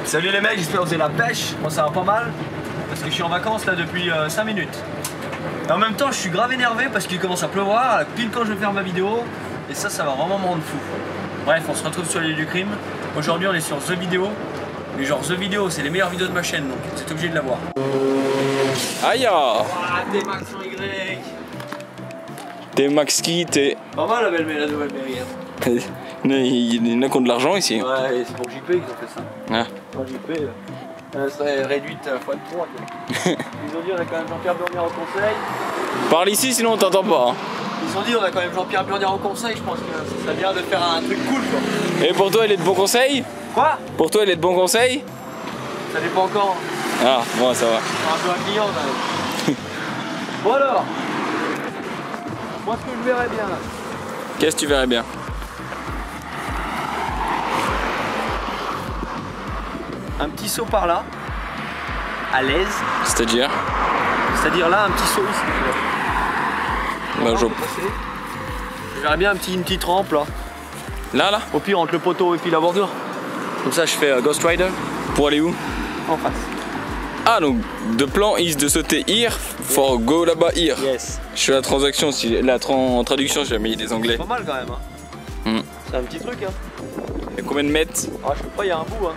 Salut les mecs, j'espère que vous avez la pêche. Moi ça va pas mal parce que je suis en vacances là depuis 5 minutes. Et en même temps je suis grave énervé parce qu'il commence à pleuvoir pile quand je vais faire ma vidéo. Et ça va vraiment me rendre fou. Bref, on se retrouve sur l'île du crime. Aujourd'hui on est sur The Video. Mais genre The Video c'est les meilleures vidéos de ma chaîne donc c'est obligé de la voir. Aïe! T-Max sur Y. T'es Max qui t'es. Pas mal la nouvelle mairie. Hein. Il y en a qui ont de l'argent ici. Ouais, c'est pour JP qu'ils ont fait ça. Ah. Pour JP, elle serait réduite à x3. Ils ont dit on a quand même Jean-Pierre Burnier au conseil. Parle ici sinon on t'entend pas. Hein. Ils ont dit on a quand même Jean-Pierre Burnier au conseil, je pense que ça serait bien de faire un truc cool quoi. Et pour toi elle est de bons conseils? Quoi? Pour toi elle est de bons conseils? Ça dépend encore. Ah, bon ça va. C'est un peu un client quand même. Bon alors, moi ce que je verrais bien là. Qu'est-ce que tu verrais bien? Un petit saut par là, à l'aise. C'est-à-dire? C'est-à-dire là, un petit saut ici. Bah, je verrais bien une petite rampe là. Là? Au pire entre le poteau et puis la bordure. Comme ça je fais Ghost Rider. Pour aller où? En face. Ah donc, the plan is de sauter here for go là-bas here. Yes. Je fais la transaction, en traduction j'ai jamais mis des anglais. C'est pas mal quand même. Hein. C'est un petit truc. Hein. Et combien de mètres? Ah, je sais pas, il y a un bout. Hein.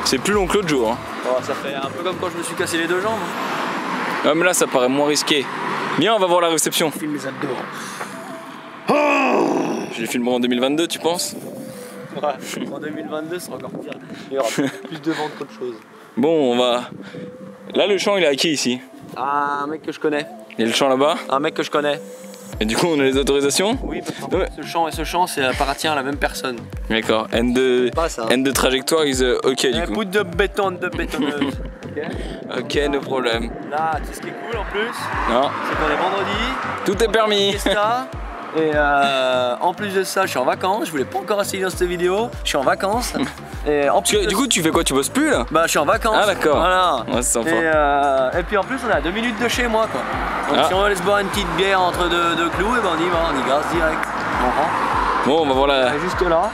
C'est plus long que l'autre jour. Hein. Oh, ça fait un peu comme quand je me suis cassé les deux jambes. Hein. Ah mais là ça paraît moins risqué. Viens, on va voir la réception. Je filme les abdos. Je les filmerai en 2022, tu penses? Ouais, en 2022 c'est encore pire. Il y aura plus de vente qu'autre chose. Bon, on va... Là le champ il est à qui ici? Ah, un mec que je connais. Il y a le champ là-bas? Un mec que je connais. Et du coup on a les autorisations? Oui, parce qu'en fait, ce champ et ce champ ça appartient à la même personne. D'accord. And the trajectoire is ok du coup. Bout de béton de bétonneuse. Ok, no problème. Là, tu sais ce qui est cool en plus? Non. C'est qu'on est vendredi. Tout est permis. Et en plus de ça, je suis en vacances. Je voulais pas encore essayer dans cette vidéo. Je suis en vacances. Et en plus du coup, tu fais quoi? Tu bosses plus là? Bah, je suis en vacances. Ah, d'accord. Voilà. Ouais, c'est sympa. Et puis en plus, on est à 2 minutes de chez moi quoi. Donc si on va aller se boire une petite bière entre deux clous, et ben on y va, on y grâce direct. On rentre. Bon, on va voir la. Et juste là.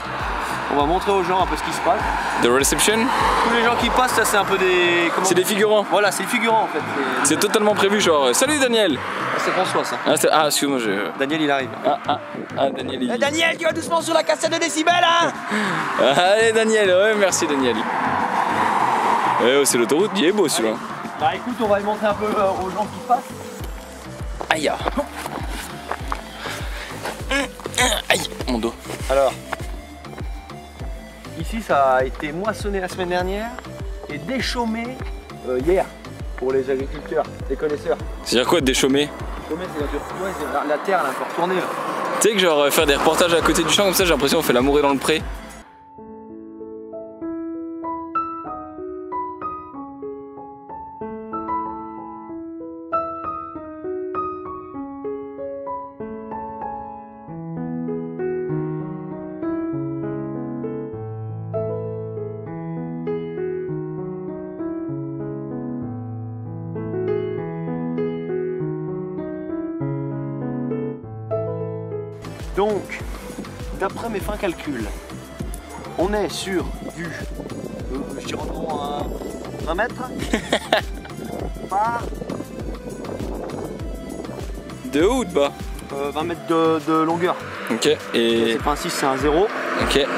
On va montrer aux gens un peu ce qui se passe. The reception? Tous les gens qui passent, ça c'est un peu des... C'est des figurants. Voilà, c'est des figurants en fait. C'est totalement prévu, genre salut Daniel. C'est François ça. Ah excuse-moi, Daniel il arrive. Daniel il... Daniel, tu vas doucement sur la cassette de décibels hein. Allez Daniel, ouais merci Daniel. Ouais, c'est l'autoroute, il est beau celui-là. Bah écoute, on va le montrer un peu aux gens qui passent. Aïe. Aïe, mon dos. Alors, ici ça a été moissonné la semaine dernière et déchaumé hier pour les agriculteurs, les connaisseurs. C'est-à-dire quoi déchaumer? Déchaumer c'est la terre elle est un peu retournée là. Tu sais que genre faire des reportages à côté du champ comme ça, j'ai l'impression qu'on fait l'amour et dans le pré. Donc, d'après mes fins calculs, on est sur du, je dirais environ 20 mètres par... De haut ou de bas? 20 mètres de longueur. Ok, et... C'est pas un 6, c'est un 0. Ok. Je dirais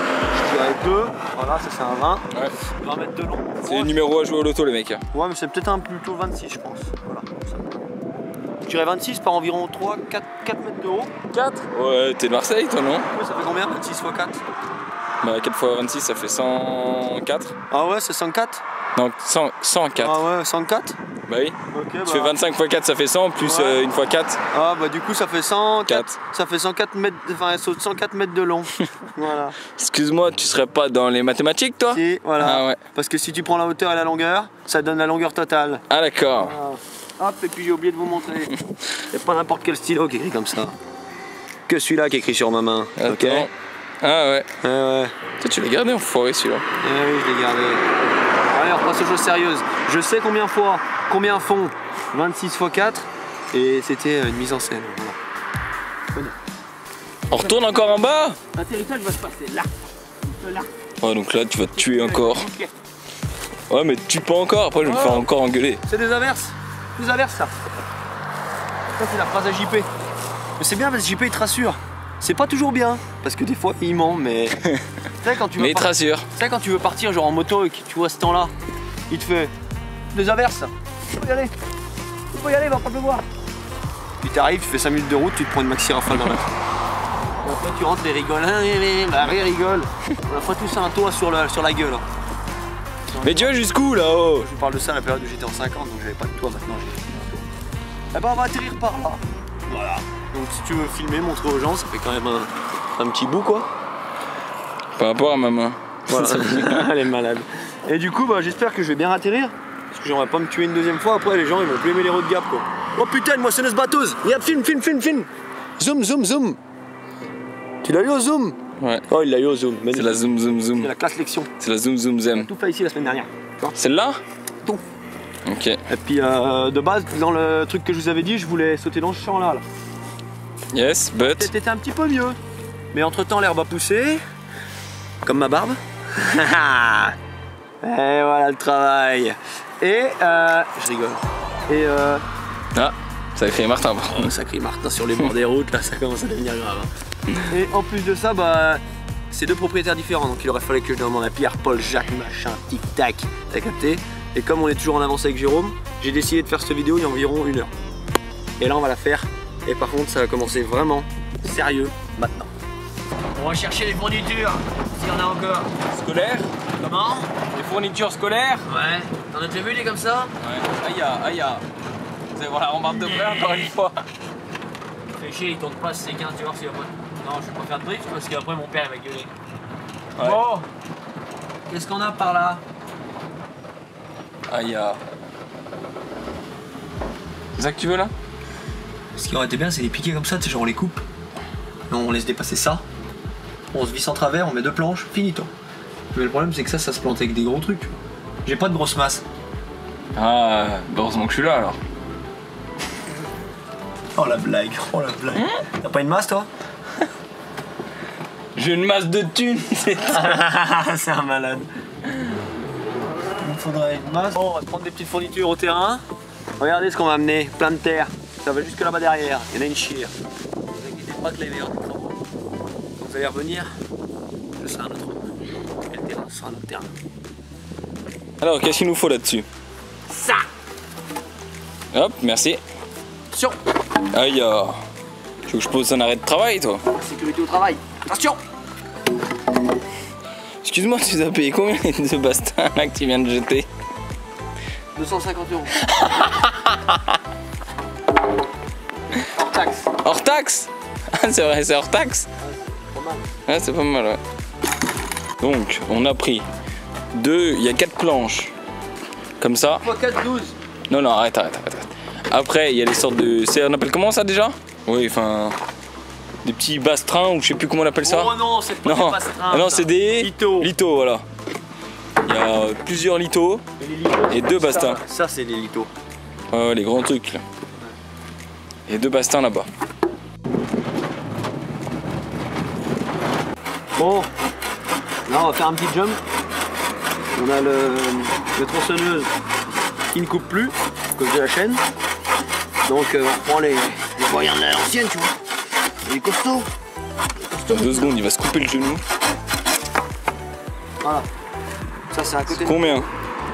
2, voilà, ça c'est un 20. Ouais. 20 mètres de long. C'est le numéro à jouer au loto les mecs. Ouais, mais c'est peut-être un plutôt 26 je pense. Voilà, comme ça. Je dirais 26 par environ 3, 4 mètres de haut. 4? Ouais, t'es de Marseille toi non? Ouais, ça fait combien 26 x 4? Bah 4 x 26 ça fait 104. Ah ouais, c'est 104? Non, 104. Ah ouais, 104? Bah oui. Okay, tu fais 25 x 4 ça fait 100 plus ouais. 1 x 4. Ah bah du coup ça fait 104. 4. Ça fait 104 mètres, enfin 104 mètres de long. Voilà. Excuse-moi, tu serais pas dans les mathématiques toi? Si, voilà. Ah ouais. Parce que si tu prends la hauteur et la longueur, ça donne la longueur totale. Ah d'accord. Voilà. Hop, et puis j'ai oublié de vous montrer. Il pas n'importe quel stylo qui écrit comme ça. Que celui-là qui écrit sur ma main. Attends. Ok. Ah ouais. Ouais. Toi tu l'as gardé enfoiré celui-là. Eh oui, je l'ai gardé. Allez, on passe aux choses sérieuses. Je sais combien font 26 x 4 et c'était une mise en scène. Voilà. On retourne encore en bas? L'atterrissage va se passer là. Là. Oh donc là tu vas te tuer encore. Ok. Ouais, mais tu peux encore, après je vais me faire encore engueuler. C'est des averses. Des averses, ça. Ça, c'est la phrase à JP. Mais c'est bien parce que JP il te rassure. C'est pas toujours bien, parce que des fois il ment, mais. Tu sais, quand tu veux Mais il te rassure. Tu sais, quand tu veux partir genre en moto et que tu vois ce temps-là, il te fait des averses. Tu peux y aller. Tu peux y aller, il va pas pleuvoir. Puis t'arrives, tu fais 5 minutes de route, tu te prends une maxi rafale dans la tête. Et après tu rentres, les rigoles. Bah, rigole. On a pas tous un toit sur la gueule. Mais tu vas jusqu'où là-haut? Je vous parle de ça à la période où j'étais en 50, donc j'avais pas de toit, maintenant j'ai. Eh ben on va atterrir par là. Voilà. Donc si tu veux filmer, montrer aux gens, ça fait quand même un petit bout quoi. Par rapport à ma main. Voilà. Elle est malade. Et du coup, bah, j'espère que je vais bien atterrir. Parce que j'aimerais pas me tuer une deuxième fois. Après, les gens ils vont plus aimer les routes de Gap quoi. Oh putain, une moissonneuse batteuse. Regarde, filme. Zoom. Tu l'as eu au zoom? Ouais. Oh, il l'a eu au zoom. C'est la zoom. C'est la classe lection. C'est la zoom. Tout fait ici la semaine dernière. Celle-là? Tout. Ok. Et puis de base, dans le truc que je vous avais dit, je voulais sauter dans ce champ là. Yes, but. C'était un petit peu mieux. Mais entre temps, l'herbe a poussé. Comme ma barbe. Et voilà le travail. Et je rigole. Et Ah, ça a créé Martin. ça crie Martin sur les bords des routes, là ça commence à devenir grave. Et en plus de ça, bah c'est deux propriétaires différents, donc il aurait fallu que je demande à Pierre, Paul, Jacques, machin, tic tac, t'as capté. Et comme on est toujours en avance avec Jérôme, j'ai décidé de faire cette vidéo il y a environ 1 heure. Et là on va la faire. Et par contre ça va commencer vraiment sérieux maintenant. On va chercher les fournitures, s'il y en a encore. Scolaire? Comment? Les fournitures scolaires? Ouais. T'en as déjà vu des comme ça? Ouais. Aïe. Vous allez voir la rambarde de frère encore une fois. Fais chier, il tourne pas ce C15, tu vois si après. Non, je vais pas faire de drift parce qu'après mon père il va gueuler. Ouais. Bon, qu'est-ce qu'on a par là? Aïe. C'est ça que tu veux là? Ce qui aurait été bien, c'est les piquer comme ça, tu sais, genre on les coupe. Non, on laisse dépasser ça. On se visse en travers, on met 2 planches, finito. Mais le problème, c'est que ça se plante avec des gros trucs. J'ai pas de grosse masse. Ah, bah heureusement que je suis là alors. Oh la blague. T'as pas une masse toi? J'ai une masse de thunes, c'est C'est un malade. Il me faudrait une masse. Bon, on va prendre des petites fournitures au terrain. Regardez ce qu'on va amener, plein de terre. Ça va jusque là-bas derrière. Il y en a une chire. Ne vous inquiétez pas que les meilleurs des travaux. Quand vous allez revenir, ce sera un autre homme. Et le terrain, ce sera notre terrain. Alors, qu'est-ce qu'il nous faut là-dessus? Ça! Hop, merci. Attention! Aïe. Tu veux que je pose un arrêt de travail, toi? Sécurité au travail. Attention! Excuse-moi, tu as payé combien de Bastin là que tu viens de jeter? 250 €. Hors taxe. Hors taxe? Ah, c'est vrai, c'est hors taxe? Pas mal. Ouais, c'est pas mal, ouais. Donc, on a pris il y a 4 planches. Comme ça. Fois 4, 12. Non, arrête. Après, il y a les sortes de... On appelle comment ça déjà? Oui, enfin... Des petits bastrins ou je sais plus comment on appelle ça. Oh non, c'est pas des bastrins. Ah non, c'est des... Litos. Litos, voilà. Il y a plusieurs litos et 2 bastins. Ça, c'est des litos. Ouais, les grands trucs là. Et 2 bastins là-bas. Bon, là on va faire un petit jump. On a le tronçonneuse qui ne coupe plus à cause de la chaîne. Donc on prend les moyens de l'ancienne, tu vois. Il est costaud. Dans 2 secondes, il va se couper le genou. Voilà. Ça c'est à côté. Combien?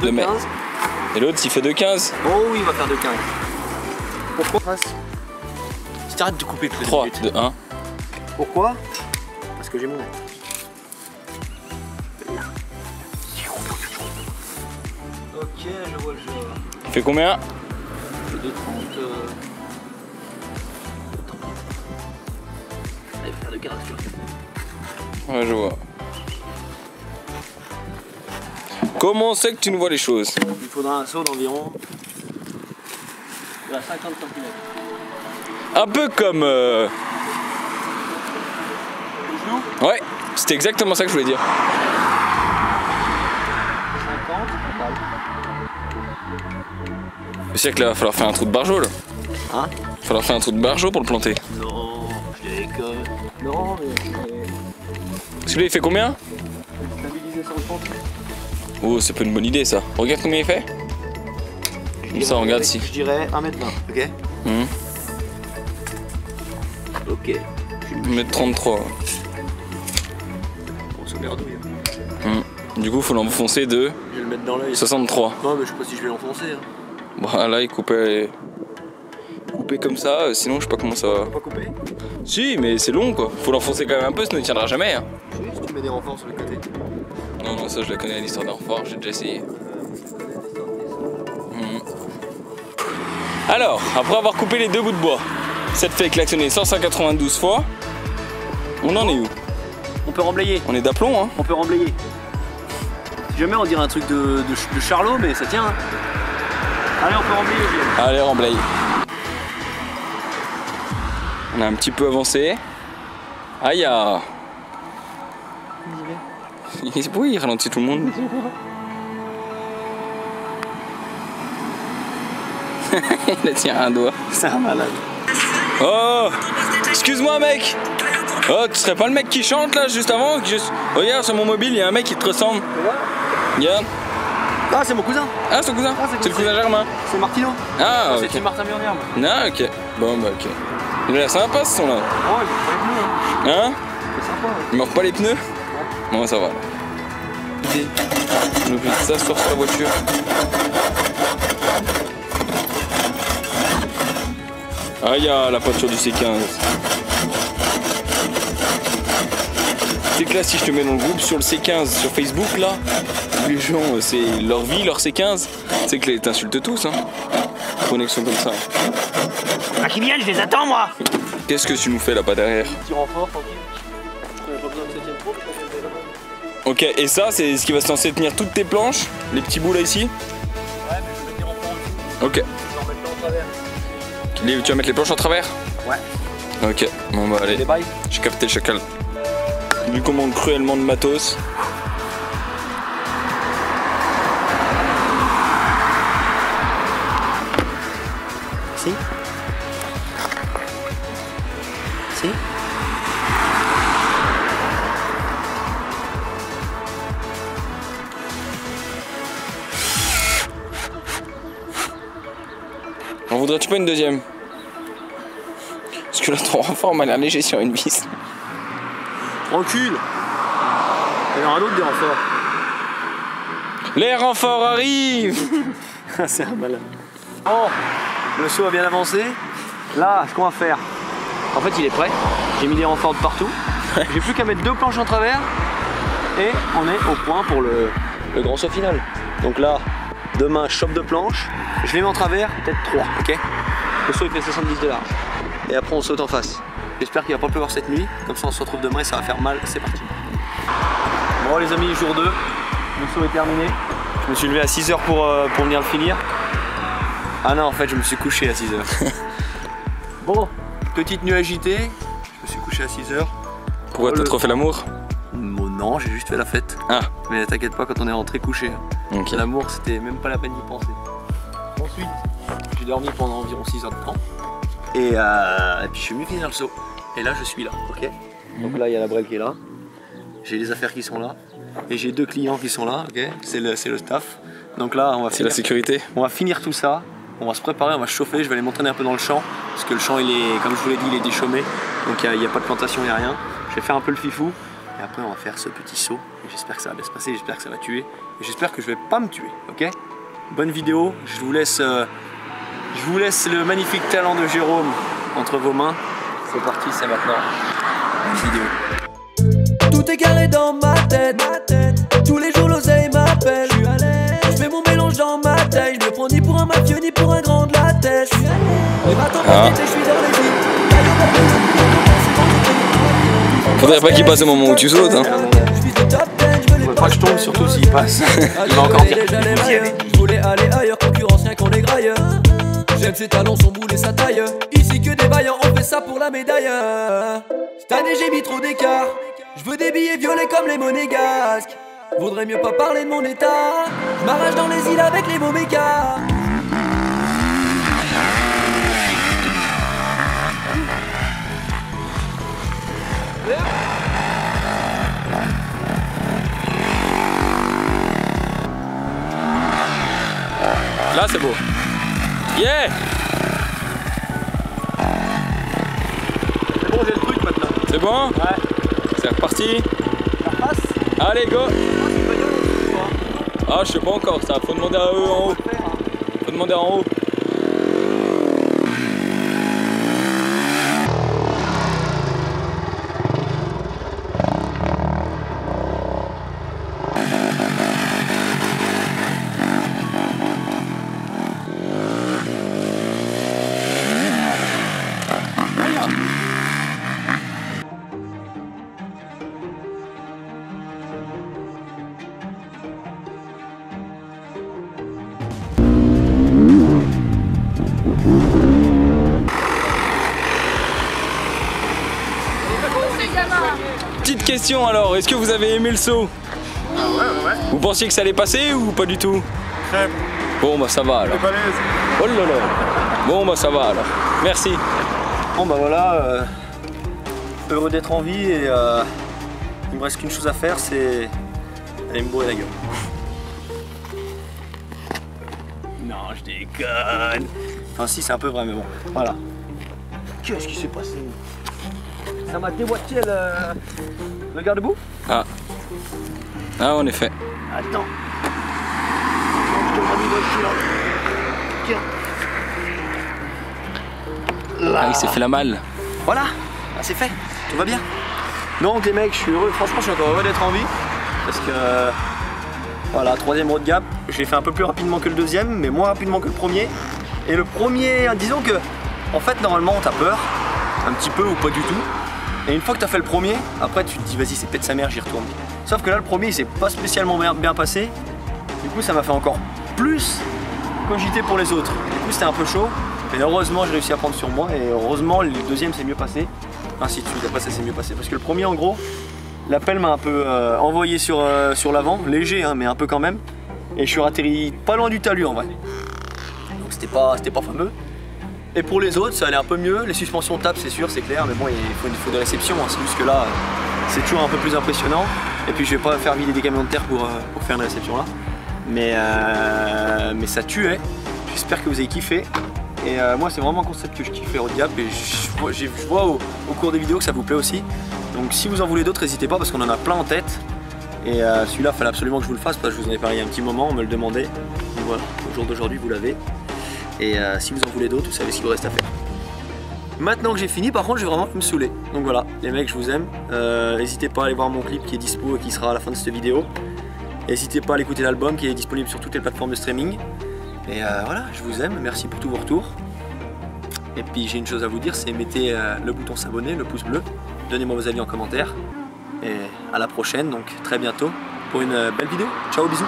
De 15. Et l'autre, il fait 2,15. Oh oui, il va faire 2,15. Pourquoi? Si t'arrêtes de couper toutes les 3, minutes. 2, 1. Pourquoi? Parce que j'ai mon net. Ok, je vois le jeu. Il fait combien? C'est 2,30. Il va faire 2,15, tu vois. Ouais, je vois. Comment c'est que tu nous vois les choses? Il faudra un saut d'environ 50 cm. Un peu comme... Ouais, c'était exactement ça que je voulais dire. 50, C'est que là, il va falloir faire un trou de bargeau là. hein? Il va falloir faire un trou de bargeau pour le planter. Non, je déconne. Non, mais Parce que là, il fait combien? stabiliser sur le pont. Oh, c'est pas une bonne idée ça. Regarde combien il fait. Comme ça, regarde si. Je dirais 1m20, ok. Ok. 1m33. Bon, c'est merdouille. Du coup, faut l'enfoncer de Je vais le mettre dans l'œil. 63. Non, mais je sais pas si je vais l'enfoncer. Hein. Bon, là, il coupait comme ça, sinon je sais pas comment ça va. Pas couper. Si, mais c'est long quoi. Faut l'enfoncer quand même un peu, sinon il tiendra jamais. Hein. Si tu mets des renforts sur le côté. Non, non, ça je la connais l'histoire d'un renfort, j'ai déjà essayé. Alors, après avoir coupé les deux bouts de bois, ça te fait klaxonner 192 fois. On en est où? On peut remblayer. On est d'aplomb, hein. On peut remblayer. Si jamais on dirait un truc de Charlot, mais ça tient. Hein. Allez, on peut remblayer. Allez, remblaye. On a un petit peu avancé. Aïe. Oui, il ralentit tout le monde. Il a tiré un doigt. C'est un malade. Oh, excuse-moi mec. Oh, tu serais pas le mec qui chante là juste avant? Regarde sur mon mobile, il y a un mec qui te ressemble. Regarde. Ah, c'est mon cousin. Ah, c'est ton cousin? C'est le cousin Germain. C'est Martino. Ah, ok. C'est Martin Murnier. Ah, ok. Bon, bah, ok. Il a l'air sympa ce son là. Oh, il fait pas les pneus. Hein? C'est sympa. Il mord pas les pneus? Bon, ça va. On oublie de s'asseoir sur la voiture. Ah, il y a la voiture du C15. C'est que là, si je te mets dans le groupe sur le C15 sur Facebook, là, les gens, c'est leur vie, leur C15. C'est que t'insultes tous, hein. Connexion comme ça. Ah, qui viennent, je les attends, moi. Qu'est-ce que tu nous fais là-bas derrière? Petit renfort, tranquille. On n'a pas besoin de 7ème pro, je pense que c'est là-bas. Ok, et ça, c'est ce qui va se lancer tenir toutes tes planches, les petits bouts là ici? Ouais, mais je vais mettre des renforts en dessous. Ok. Je vais en mettre là en travers. Tu vas mettre les planches en travers? Ouais. Ok, bon bah allez. Des bails. J'ai capté le chacal. Vu qu'on manque cruellement de matos. Si. Si. En voudrais-tu pas une deuxième? Parce que là, ton renfort m'a l'air léger sur une vis. Recule. Il y en aura d'autres des renforts. Les renforts arrivent. C'est un malade. Bon, le saut a bien avancé. Là, ce qu'on va faire, en fait, il est prêt. J'ai mis des renforts de partout. J'ai plus qu'à mettre 2 planches en travers. Et on est au point pour le grand saut final. Donc là, demain, je chope 2 planches. Je les mets en travers, peut-être 3, ok? Le saut, il fait 70 $. Et après, on saute en face. J'espère qu'il va pas pleuvoir cette nuit. Comme ça, on se retrouve demain et ça va faire mal. C'est parti. Bon, les amis, jour 2. Le saut est terminé. Je me suis levé à 6 h pour venir le finir. Ah non, en fait, je me suis couché à 6 h. Bon, petite nuit agitée. Je me suis couché à 6 h. Pourquoi t'as trop fait l'amour? Non, j'ai juste fait la fête. Ah. Mais t'inquiète pas, quand on est rentré couché. Okay. L'amour, c'était même pas la peine d'y penser. Ensuite, j'ai dormi pendant environ 6 heures de temps. Et puis je suis venu finir le saut. Et là, je suis là, ok? Donc là, il y a la brelle qui est là. J'ai les affaires qui sont là. Et j'ai 2 clients qui sont là, ok? C'est le staff. Donc là, on va finir. C'est la sécurité. On va finir tout ça. On va se préparer, on va chauffer. Je vais aller m'entraîner un peu dans le champ. Parce que le champ, il est, comme je vous l'ai dit, il est déchaumé. Donc il n'y a pas de plantation, il n'y a rien. Je vais faire un peu le fifou. Et après, on va faire ce petit saut. Et j'espère que ça va bien se passer. J'espère que ça va tuer. Et j'espère que je vais pas me tuer, ok? Bonne vidéo. Je vous laisse le magnifique talent de Jérôme entre vos mains. C'est parti, c'est maintenant. Bonne vidéo. Tout est carré dans ma tête. Tous les jours l'oseille m'appelle. Je fais mon mélange dans ma tête. Je me prends ni pour un mafieux ni pour un grand de la tête. Les bateaux je suis dans les villes. Faudrait pas qu'il passe au moment où tu sautes, hein. Faudrait pas que je tombe, surtout s'il passe. Il va encore dire. Je voulais aller ailleurs, concurrence rien qu'on les graille. J'aime ses talons, son boule et sa taille. Ici que des vaillants, on fait ça pour la médaille. Cette année j'ai mis trop d'écart. Je veux des billets violets comme les monégasques. Vaudrait mieux pas parler de mon état. Je m'arrache dans les îles avec les beaux mécas. Là c'est beau. Yeah! C'est bon, j'ai le truc maintenant. C'est bon? Ouais. C'est reparti. Ça repasse? Allez go! Ah je sais pas encore ça, faut demander à eux en haut. Faut demander en haut. Petite question alors, est-ce que vous avez aimé le saut? Ah ouais. Vous pensiez que ça allait passer ou pas du tout? Très Bon bah ça va alors. Oh là là. Bon bah ça va alors. Merci. Bon bah voilà, heureux d'être en vie et il me reste qu'une chose à faire, c'est aller me bourrer la gueule. Non, je déconne. Enfin si, c'est un peu vrai mais bon, voilà. Qu'est-ce qui s'est passé? Ça m'a déboîté le garde-boue. Ah en effet. Attends. Je te remets ici là. Tiens. Là. Ah il s'est fait la malle. Voilà, ah, c'est fait, tout va bien. Donc les mecs, je suis heureux, franchement je suis encore heureux d'être en vie. Parce que voilà, troisième road gap, je l'ai fait un peu plus rapidement que le deuxième, mais moins rapidement que le premier. Et le premier, disons que en fait normalement t'as peur, un petit peu ou pas du tout. Et une fois que t'as fait le premier, après tu te dis vas-y c'est peut-être sa mère, j'y retourne. Sauf que là le premier il s'est pas spécialement bien passé. Du coup ça m'a fait encore plus cogiter pour les autres. Du coup c'était un peu chaud. Mais heureusement j'ai réussi à prendre sur moi et heureusement le deuxième s'est mieux passé. Ainsi de suite, après ça s'est mieux passé. Parce que le premier en gros, la pelle m'a un peu envoyé sur l'avant, léger hein, mais un peu quand même. Et je suis atterri pas loin du talus en vrai. Donc c'était pas fameux. Et pour les autres ça allait un peu mieux, les suspensions tapent c'est sûr, c'est clair, mais bon il faut des réceptions, hein. C'est juste que là c'est toujours un peu plus impressionnant. Et puis je vais pas faire vider des camions de terre pour faire une réception là. Mais ça tuait, j'espère que vous avez kiffé. Et moi c'est vraiment un concept que je kiffe les road gap et je vois au cours des vidéos que ça vous plaît aussi. Donc si vous en voulez d'autres n'hésitez pas parce qu'on en a plein en tête. Et celui-là il fallait absolument que je vous le fasse parce que je vous en ai parlé il y a un petit moment, on me le demandait. Donc voilà, au jour d'aujourd'hui vous l'avez. Et si vous en voulez d'autres, vous savez ce qu'il vous reste à faire. Maintenant que j'ai fini, par contre je vais vraiment me saouler. Donc voilà, les mecs je vous aime. N'hésitez pas à aller voir mon clip qui est dispo et qui sera à la fin de cette vidéo. N'hésitez pas à écouter l'album qui est disponible sur toutes les plateformes de streaming. Et voilà, je vous aime, merci pour tous vos retours. Et puis j'ai une chose à vous dire, c'est mettez le bouton s'abonner, le pouce bleu. Donnez-moi vos avis en commentaire. Et à la prochaine, donc très bientôt, pour une belle vidéo. Ciao, bisous.